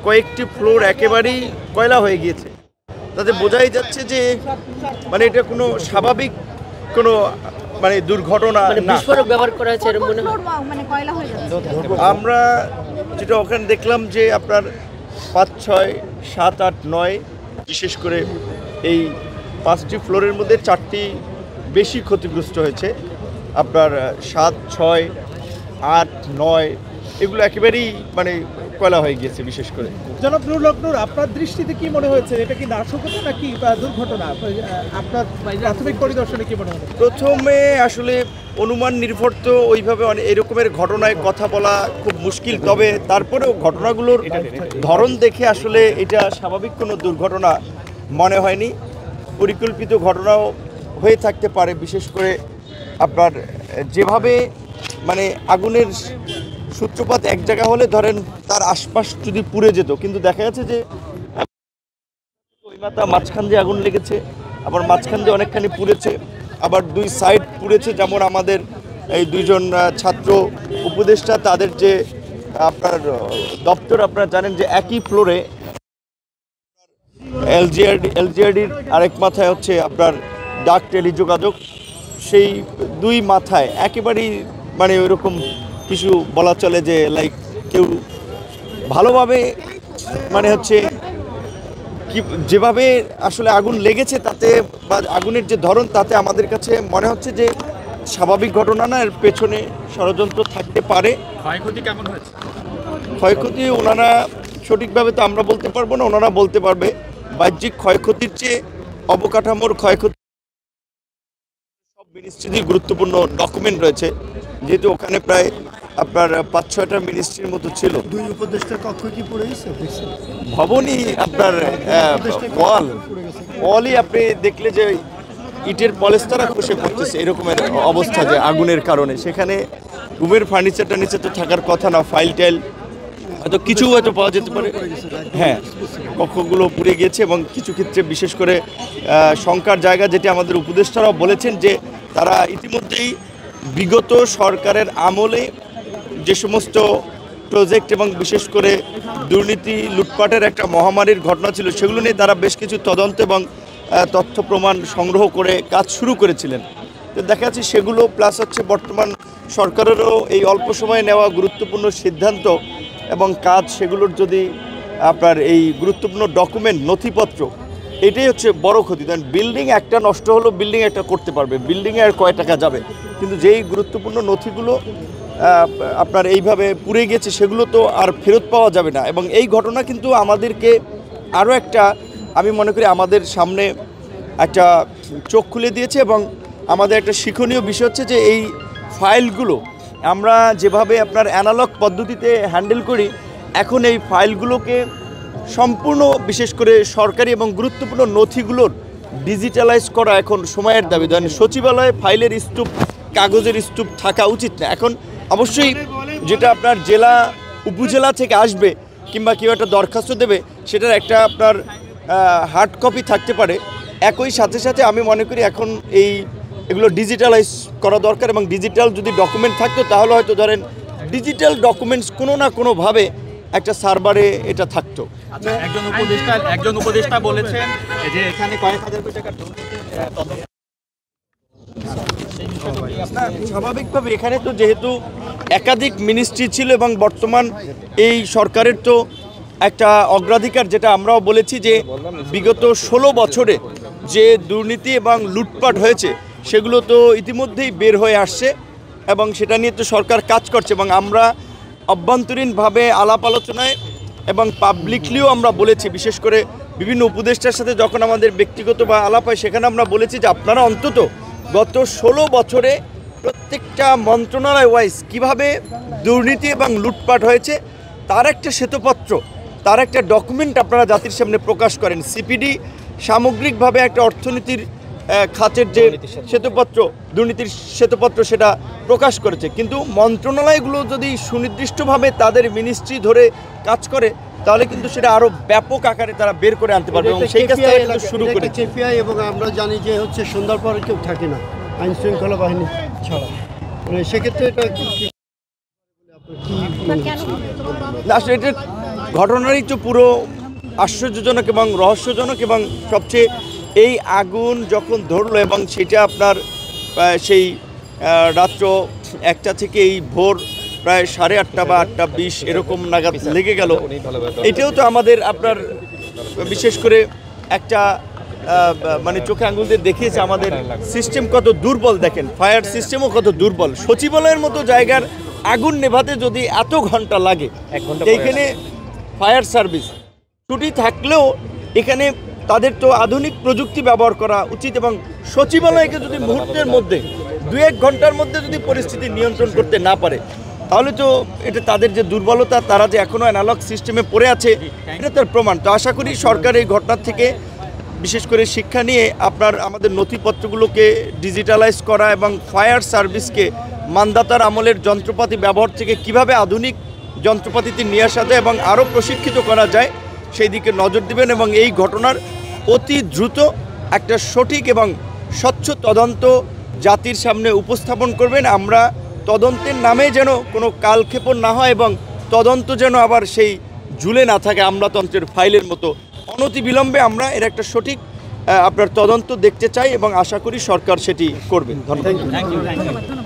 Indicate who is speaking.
Speaker 1: কয়েকটি ফ্লোর একেবারেই কয়লা হয়ে গিয়েছে। তাতে বোঝাই যাচ্ছে যে মানে এটা কোনো স্বাভাবিক কোনো মানে দুর্ঘটনা না।
Speaker 2: বিস্ফোরক ব্যবহার করা হয়েছে এরকম মনে হয়।
Speaker 3: মানে কয়লা হয়ে যাচ্ছে।
Speaker 1: আমরা যেটা ওখানে দেখলাম যে আপনার 5, 6, 7, 8, 9 বিশেষ করে এই 5টি ফ্লোরের মধ্যে 4টি বেশি ক্ষতিগ্রস্ত হয়েছে। আপনার 7, 6, 8, 9 এগুলো একেবারেই মানে কয়লা হয়ে গিয়েছে বিশেষ করে।
Speaker 4: জনাব নুরুল হক নূর, আপনার দৃষ্টিতে কি মনে হয়েছে, এটা কি নাশকতা নাকি দুর্ঘটনা? আপনার প্রাথমিক পরিদর্শনে কি মনে হলো?
Speaker 1: প্রথমে আসলে অনুমান নির্ভর তো ওইভাবে এই রকমের ঘটনায় কথা বলা খুব মুশকিল, তবে তারপরেও ঘটনাগুলোর ধরন দেখে আসলে এটা স্বাভাবিক কোনো দুর্ঘটনা মনে হয়নি। পরিকল্পিত ঘটনাও হয়ে থাকতে পারে, বিশেষ করে আপনার যেভাবে মানে আগুনের সূত্রপাত এক জায়গা হলে ধরেন তার আশপাশ যদি পুড়ে যেত, কিন্তু দেখা যাচ্ছে যে ওই মাঝখান দিয়ে আগুন লেগেছে, আবার মাঝখান দিয়ে অনেকখানি পুড়েছে, আবার 2 সাইড পুড়েছে। যেমন আমাদের এই 2জন ছাত্র উপদেষ্টা তাদের যে আপনার দপ্তর, আপনারা জানেন যে একই ফ্লোরে এলজিআরডির আরেক মাথায় হচ্ছে আপনার ডাক টেলিযোগাযোগ, সেই 2 মাথায় একেবারেই মানে ওইরকম কিছু বলা চলে যে লাইক কেউ ভালোভাবে মানে হচ্ছে কি যেভাবে আসলে আগুন লেগেছে তাতে বা আগুনের যে ধরন তাতে আমাদের কাছে মনে হচ্ছে যে স্বাভাবিক ঘটনা না, এর পেছনে ষড়যন্ত্র থাকতে পারে।
Speaker 5: ক্ষয়ক্ষতি কেমন হয়েছে?
Speaker 1: ক্ষয়ক্ষতি ওনারা সঠিকভাবে তো আমরা বলতে পারবো না, ওনারা বলতে পারবে। বাহ্যিক ক্ষয়ক্ষতির চেয়ে অবকাঠামোর ক্ষয়ক্ষতি সব মিনিস্ট্রিরই গুরুত্বপূর্ণ ডকুমেন্ট রয়েছে, যেহেতু ওখানে প্রায় আপনার 5-6টা মিনিস্ট্রির মতো ছিল।
Speaker 6: 2 উপদেষ্টার কক্ষ কি পড়ে গেছে?
Speaker 1: ভবনই আপনার ওয়ালই আপনি দেখলে যে ইটের পলেস্তারা খসে পড়তেছে, এরকমের অবস্থা যে আগুনের কারণে। সেখানে রুমের ফার্নিচারটা নিচে তো থাকার কথা না, ফাইল টাইল হয়তো কিছু হয়তো পাওয়া যেতে পারে। হ্যাঁ, কক্ষগুলো পুড়ে গিয়েছে এবং কিছু ক্ষেত্রে বিশেষ করে শঙ্কার জায়গা, যেটি আমাদের উপদেষ্টারাও বলেছেন যে তারা ইতিমধ্যেই বিগত সরকারের আমলে যে সমস্ত প্রজেক্ট এবং বিশেষ করে দুর্নীতি লুটপাটের একটা মহামারীর ঘটনা ছিল, সেগুলো নিয়ে তারা বেশ কিছু তদন্ত এবং তথ্য প্রমাণ সংগ্রহ করে কাজ শুরু করেছিলেন। তো দেখা যাচ্ছে সেগুলো প্লাস হচ্ছে বর্তমান সরকারেরও এই অল্প সময়ে নেওয়া গুরুত্বপূর্ণ সিদ্ধান্ত এবং কাজ, সেগুলোর যদি আপনার এই গুরুত্বপূর্ণ ডকুমেন্ট নথিপত্র, এটাই হচ্ছে বড় ক্ষতি। দেন বিল্ডিং একটা নষ্ট হলো, বিল্ডিং একটা করতে পারবে, বিল্ডিংয়ে আর কয় টাকা যাবে, কিন্তু যেই গুরুত্বপূর্ণ নথিগুলো আপনার এইভাবে পুড়ে গেছে সেগুলো তো আর ফেরত পাওয়া যাবে না। এবং এই ঘটনা কিন্তু আমাদেরকে আরও একটা, আমি মনে করি আমাদের সামনে একটা চোখ খুলে দিয়েছে এবং আমাদের একটা শিক্ষণীয় বিষয় হচ্ছে যে এই ফাইলগুলো আমরা যেভাবে আপনার অ্যানালগ পদ্ধতিতে হ্যান্ডেল করি, এখন এই ফাইলগুলোকে সম্পূর্ণ বিশেষ করে সরকারি এবং গুরুত্বপূর্ণ নথিগুলোর ডিজিটালাইজ করা এখন সময়ের দাবি। ধরেন সচিবালয়ে ফাইলের স্তূপ, কাগজের স্তূপ থাকা উচিত না। এখন অবশ্যই যেটা আপনার জেলা উপজেলা থেকে আসবে কিংবা কেউ একটা দরখাস্ত দেবে, সেটার একটা আপনার হার্ড কপি থাকতে পারে। একই সাথে সাথে আমি মনে করি এখন এগুলো ডিজিটালাইজ করা দরকার এবং ডিজিটাল যদি ডকুমেন্ট থাকতো তাহলে হয়তো ধরেন ডিজিটাল ডকুমেন্টস কোনো না কোনোভাবে একটা সার্ভারে এটা থাকতো।
Speaker 5: আচ্ছা, একজন উপদেষ্টা বলেছেন যে এখানে কয়েক হাজার কোটি টাকার দুর্নীতি
Speaker 1: স্বাভাবিকভাবে এখানে তো যেহেতু একাধিক মিনিস্ট্রি ছিল এবং বর্তমান এই সরকারের তো একটা অগ্রাধিকার, যেটা আমরাও বলেছি যে বিগত 16 বছরে যে দুর্নীতি এবং লুটপাট হয়েছে সেগুলো তো ইতিমধ্যেই বের হয়ে আসছে এবং সেটা নিয়ে তো সরকার কাজ করছে। এবং আমরা অভ্যন্তরীণভাবে আলাপ আলোচনায় এবং পাবলিকলিও আমরা বলেছি, বিশেষ করে বিভিন্ন উপদেষ্টার সাথে যখন আমাদের ব্যক্তিগত বা আলাপ হয় সেখানে আমরা বলেছি যে আপনারা অন্তত গত 16 বছরে প্রত্যেকটা মন্ত্রণালয় ওয়াইজ কীভাবে দুর্নীতি এবং লুটপাট হয়েছে তার একটা শ্বেতপত্র, তার একটা ডকুমেন্ট আপনারা জাতির সামনে প্রকাশ করেন। সিপিডি সামগ্রিকভাবে একটা অর্থনীতির খাতের যে শ্বেতপত্র, দুর্নীতির শ্বেতপত্র, সেটা প্রকাশ করেছে, কিন্তু মন্ত্রণালয়গুলো যদি সুনির্দিষ্টভাবে তাদের মিনিস্ট্রি ধরে কাজ করে তাহলে কিন্তু সেটা আরও ব্যাপক আকারে তারা বের করে আনতে পারবে এবং সেই কাজটা কিন্তু শুরু করেছে।
Speaker 6: এবং আমরা জানি যে হচ্ছে সন্ধ্যার পরে কেউ থাকে না আইন শৃঙ্খলা বাহিনী ছাড়া, সেক্ষেত্রে এটা
Speaker 1: না আসলে এটা ঘটনারই তো পুরো আশ্চর্যজনক এবং রহস্যজনক, এবং সবচেয়ে এই আগুন যখন ধরলো এবং সেটা আপনার সেই রাত্র 1টা থেকে এই ভোর প্রায় 8:30 বা 8:20 এরকম নাগাদ লেগে গেল। এটাও তো আমাদের আপনার বিশেষ করে একটা মানে চোখে আঙুল দিয়ে দেখিয়েছে আমাদের সিস্টেম কত দুর্বল। দেখেন ফায়ার সিস্টেমও কত দুর্বল। সচিবালয়ের মতো জায়গার আগুন নেভাতে যদি এত ঘন্টা লাগে, এইখানে ফায়ার সার্ভিস ছুটি থাকলেও এখানে তাদের তো আধুনিক প্রযুক্তি ব্যবহার করা উচিত, এবং সচিবালয়কে যদি মুহূর্তের মধ্যে 2-1 ঘন্টার মধ্যে যদি পরিস্থিতি নিয়ন্ত্রণ করতে না পারে, তাহলে তো এটা তাদের যে দুর্বলতা, তারা যে এখনও অ্যানালগ সিস্টেমে পড়ে আছে, এটা তার প্রমাণ। তো আশা করি সরকার এই ঘটনার থেকে বিশেষ করে শিক্ষা নিয়ে আমাদের নথিপত্রগুলোকে ডিজিটালাইজ করা এবং ফায়ার সার্ভিসকে মানদাতার আমলের যন্ত্রপাতি ব্যবহার থেকে কিভাবে আধুনিক যন্ত্রপাতিতে নিয়ে আসা যায় এবং আরও প্রশিক্ষিত করা যায় সেই দিকে নজর দিবেন, এবং এই ঘটনার অতি দ্রুত একটা সঠিক এবং স্বচ্ছ তদন্ত জাতির সামনে উপস্থাপন করবেন। আমরা তদন্তের নামে যেন কোনো কালক্ষেপণ না হয় এবং তদন্ত যেন আবার সেই ঝুলে না থাকে আমলাতন্ত্রের ফাইলের মতো। অনতিবিলম্বে আমরা এর একটা সঠিক আপনার তদন্ত দেখতে চাই এবং আশা করি সরকার সেটি করবে। ধন্যবাদ।